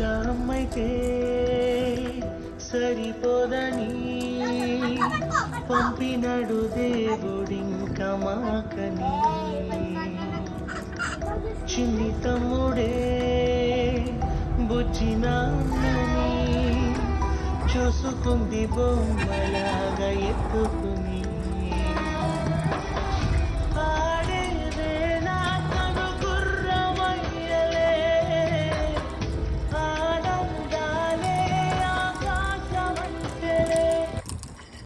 ఒక్క అమ్మైతే సరిపోదని పంపినడు దేవుడింక మాకని. చిన్ని తమ్ముడే బుజ్జి నాన్నని చూసుకుంది బొమ్మలా